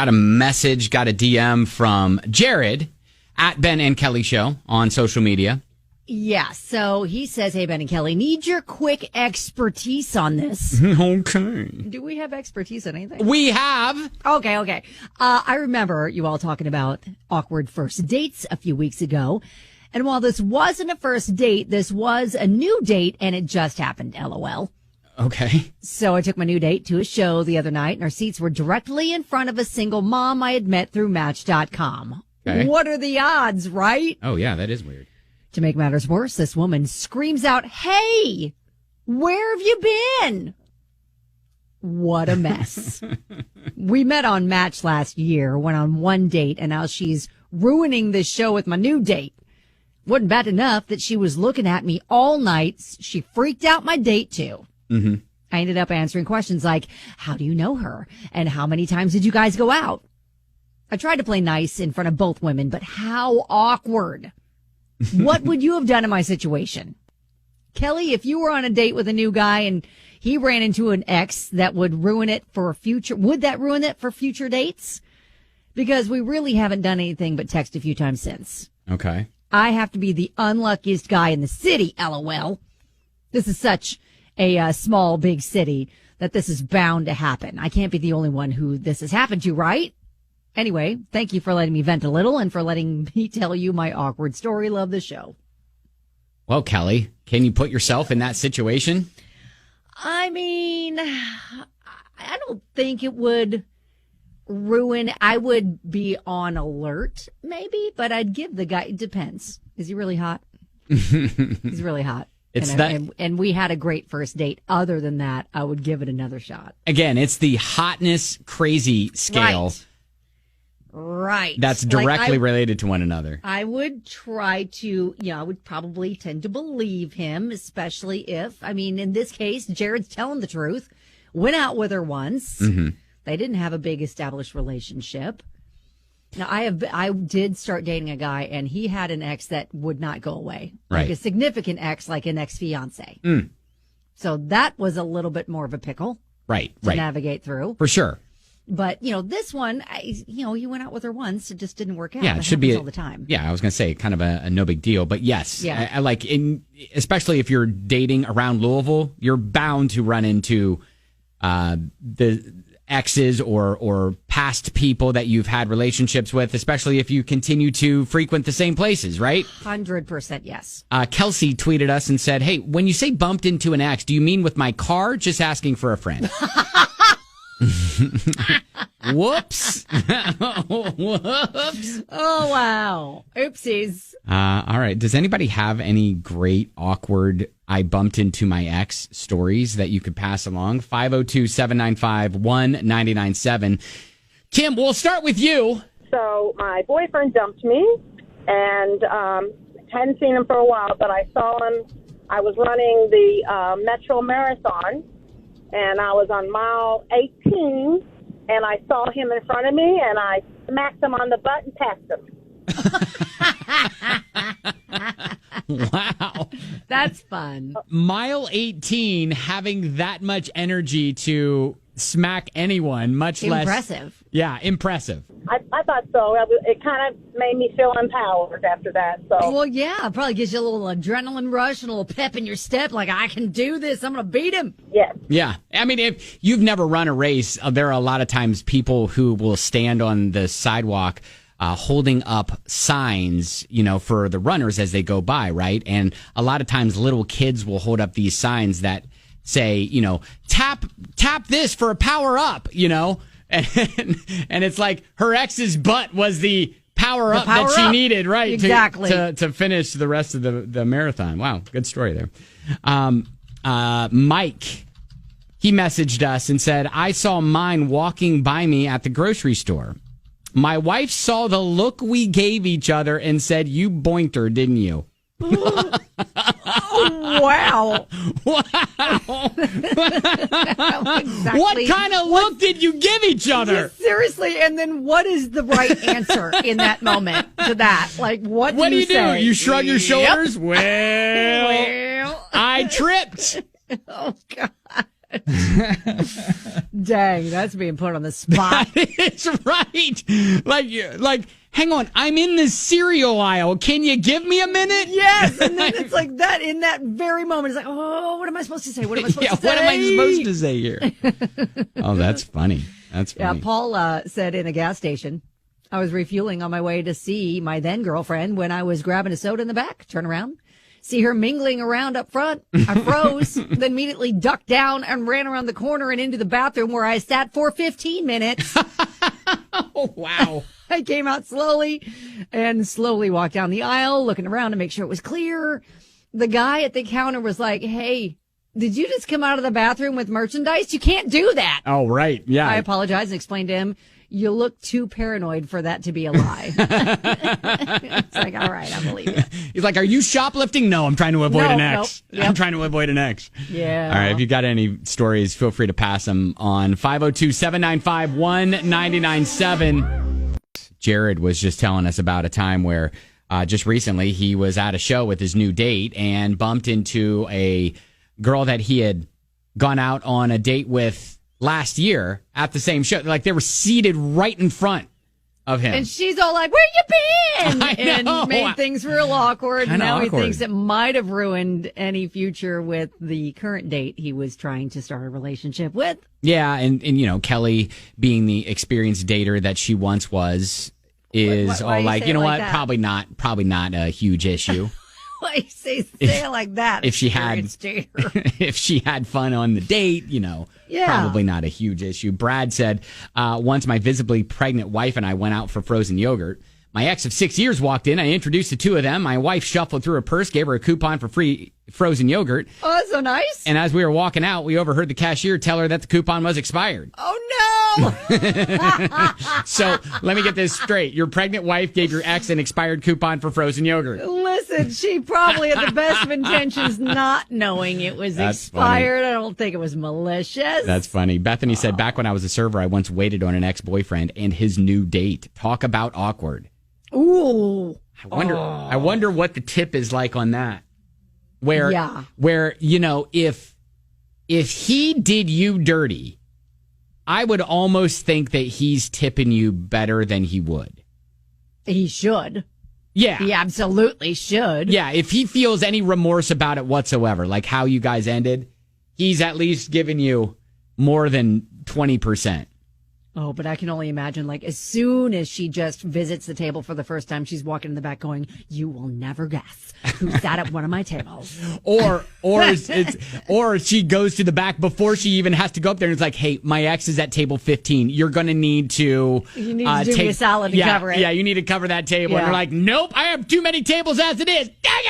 got a message, got a DM from Jared at Ben and Kelly Show on social media. Yeah, so he says, hey, Ben and Kelly, need your quick expertise on this. Okay. Do we have expertise on anything? We have. Okay. I remember you all talking about awkward first dates a few weeks ago. And while this wasn't a first date, this was a new date, and it just happened, LOL. Okay. So I took my new date to a show the other night, and our seats were directly in front of a single mom I had met through Match.com. Okay. What are the odds, right? Oh, yeah, that is weird. To make matters worse, this woman screams out, hey, where have you been? What a mess. We met on Match last year, went on one date, and now she's ruining this show with my new date. Wasn't bad enough that she was looking at me all night. She freaked out my date, too. Mm-hmm. I ended up answering questions like, how do you know her? And how many times did you guys go out? I tried to play nice in front of both women, but how awkward. What would you have done in my situation? Kelly, if you were on a date with a new guy and he ran into an ex that would ruin it for future, would that ruin it for future dates? Because we really haven't done anything but text a few times since. Okay. I have to be the unluckiest guy in the city, LOL. This is such a small, big city that this is bound to happen. I can't be the only one who this has happened to, right? Anyway, thank you for letting me vent a little and for letting me tell you my awkward story. Love the show. Well, Kelly, can you put yourself in that situation? I mean, I don't think it would ruin. I would be on alert, maybe, but I'd give the guy, it depends. Is he really hot? He's really hot. And we had a great first date. Other than that, I would give it another shot. Again, it's the hotness crazy scale. Right. That's directly related to one another. I would try to, I would probably tend to believe him, especially if, in this case, Jared's telling the truth. Went out with her once. Mm-hmm. They didn't have a big established relationship. Now, I did start dating a guy, and he had an ex that would not go away. Right. Like a significant ex, like an ex-fiance. Mm. So that was a little bit more of a pickle. Right. To navigate through. For sure. But, this one, he went out with her once. It just didn't work out. Yeah, it should be all the time. Yeah, I was going to say kind of a no big deal. But yes, yeah. I like, especially if you're dating around Louisville, you're bound to run into the exes or past people that you've had relationships with, especially if you continue to frequent the same places, right? 100% yes. Kelsey tweeted us and said, hey, when you say bumped into an ex, do you mean with my car? Just asking for a friend. Whoops. Whoops. Oh, wow. Oopsies. All right. Does anybody have any great, awkward, I bumped into my ex stories that you could pass along? 502-795-1997. Kim, we'll start with you. So my boyfriend dumped me and hadn't seen him for a while, but I saw him. I was running the Metro Marathon. And I was on mile 18, and I saw him in front of me, and I smacked him on the butt and passed him. Wow. That's fun. Mile 18, having that much energy to smack anyone, much less... Impressive. Yeah, impressive. I thought so. It kind of made me feel empowered after that. So. Well, yeah, it probably gives you a little adrenaline rush and a little pep in your step, like, I can do this. I'm going to beat him. Yes. Yeah. If you've never run a race, there are a lot of times people who will stand on the sidewalk holding up signs, for the runners as they go by, right? And a lot of times little kids will hold up these signs that say, tap this for a power up, And it's like her ex's butt was the power up that she needed, right? Exactly. To finish the rest of the marathon. Wow, good story there. Mike, he messaged us and said, I saw mine walking by me at the grocery store. My wife saw the look we gave each other and said, you boinked her, didn't you? Oh, wow. Wow. Exactly. What kind of look did you give each other? Seriously, and then what is the right answer in that moment to that? Like, what do you say? You shrug your shoulders? Well, Well. I tripped. Oh, God. Dang, that's being put on the spot. It's right. Like, hang on, I'm in the cereal aisle. Can you give me a minute? Yes, and then it's like that in that very moment. It's like, oh, what am I supposed to say? What am I supposed to say? What am I supposed to say here? Oh, that's funny. That's funny. Yeah, Paul said in a gas station, I was refueling on my way to see my then girlfriend when I was grabbing a soda in the back. Turn around, see her mingling around up front. I froze, then immediately ducked down and ran around the corner and into the bathroom where I sat for 15 minutes. Oh, wow. I came out slowly and slowly walked down the aisle, looking around to make sure it was clear. The guy at the counter was like, hey, did you just come out of the bathroom with merchandise? You can't do that. Oh, right. Yeah. I apologized and explained to him, you look too paranoid for that to be a lie. It's like, all right, I believe you. He's like, are you shoplifting? No, I'm trying to avoid an X. Nope. Yep. I'm trying to avoid an X. Yeah. All right. If you got any stories, feel free to pass them on 502-795-1997. Jared was just telling us about a time where just recently he was at a show with his new date and bumped into a girl that he had gone out on a date with last year at the same show. Like, they were seated right in front of him. And she's all like, where you been? I know. And made things real awkward. Kinda Now awkward. he thinks it might have ruined any future with the current date he was trying to start a relationship with. Yeah, and you know, Kelly, being the experienced dater that she once was, is Why all you like, say you know it what, like that? probably not a huge issue. Why you say it like that? if she had- experienced dater? If she had fun on the date, you know, Yeah. probably not a huge issue. Brad said, once my visibly pregnant wife and I went out for frozen yogurt. My ex of 6 years walked in. I introduced the two of them. My wife shuffled through her purse, gave her a coupon for free frozen yogurt. Oh, that's so nice. And as we were walking out, we overheard the cashier tell her that the coupon was expired. Oh, no. So let me get this straight. Your pregnant wife gave your ex an expired coupon for frozen yogurt. Listen, she probably had the best of intentions not knowing it was That's expired. I don't think it was malicious. That's funny. Bethany said, back when I was a server, I once waited on an ex-boyfriend and his new date. Talk about awkward. Ooh. I wonder what the tip is like on that. Where, Yeah. you know, if he did you dirty, I would almost think that he's tipping you better than he would. He should. Yeah. He absolutely should. Yeah, if he feels any remorse about it whatsoever, like how you guys ended, he's at least giving you more than 20%. Oh, but I can only imagine, like, as soon as she just visits the table for the first time, she's walking in the back going, you will never guess who sat at one of my tables. Or she goes to the back before she even has to go up there and it's like, hey, my ex is at table 15. You're going to need to... You need to do me a salad and cover it. Yeah, you need to cover that table. Yeah. And they're like, nope, I have too many tables as it is. Dang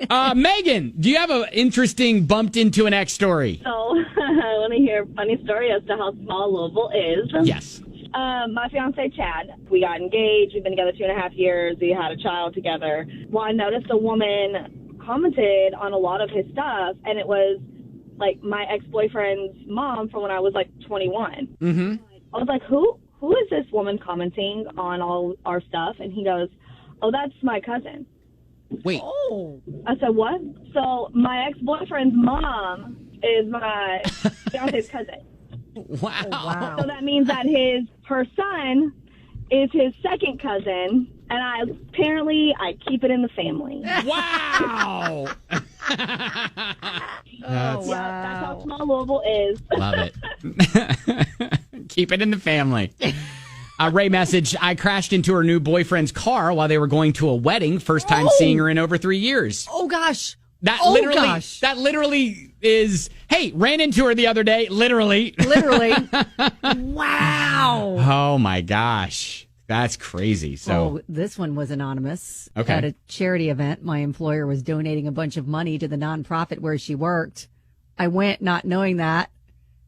it! Megan, do you have an interesting bumped into an ex story? So I want to hear a funny story as to how small Louisville is. Yes. My fiance, Chad, we got engaged. We've been together 2.5 years. We had a child together. Well, I noticed a woman commented on a lot of his stuff, and it was like my ex-boyfriend's mom from when I was like 21. Mm-hmm. I was like, who is this woman commenting on all our stuff? And he goes, oh, that's my cousin. Wait. Oh. I said, what? So my ex-boyfriend's mom is my fiance's cousin. Wow. Wow. So that means that her son is his second cousin, and apparently I keep it in the family. Wow. Oh, That's how wow. small Louisville is. Love it. Keep it in the family. Ray messaged, I crashed into her new boyfriend's car while they were going to a wedding. First time seeing her in over 3 years. Oh, gosh. That Oh, literally, gosh. that literally is, hey, ran into her the other day. Literally. Literally. Wow. Oh my gosh. That's crazy. So, Oh, this one was anonymous. Okay. At a charity event, my employer was donating a bunch of money to the nonprofit where she worked. I went not knowing that.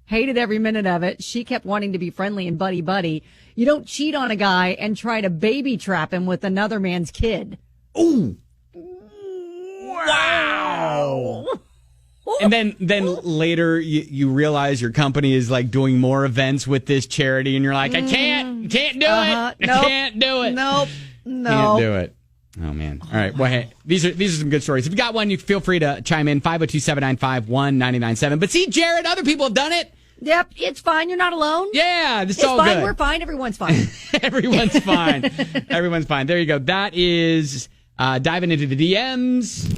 Hated every minute of it. She kept wanting to be friendly and buddy-buddy. You don't cheat on a guy and try to baby trap him with another man's kid. ooh. Wow. And then later you realize your company is like doing more events with this charity and you're like, I can't do it. Nope. I can't do it. Nope. No. Can't do it. Oh, man. All right. Well, hey, these are some good stories. If you got one, you feel free to chime in. 502-795-1997. But see, Jared, other people have done it. Yep, it's fine. You're not alone. Yeah, it's all fine. good. We're fine. Everyone's fine. Everyone's fine. Everyone's fine. There you go. That is diving into the DMs.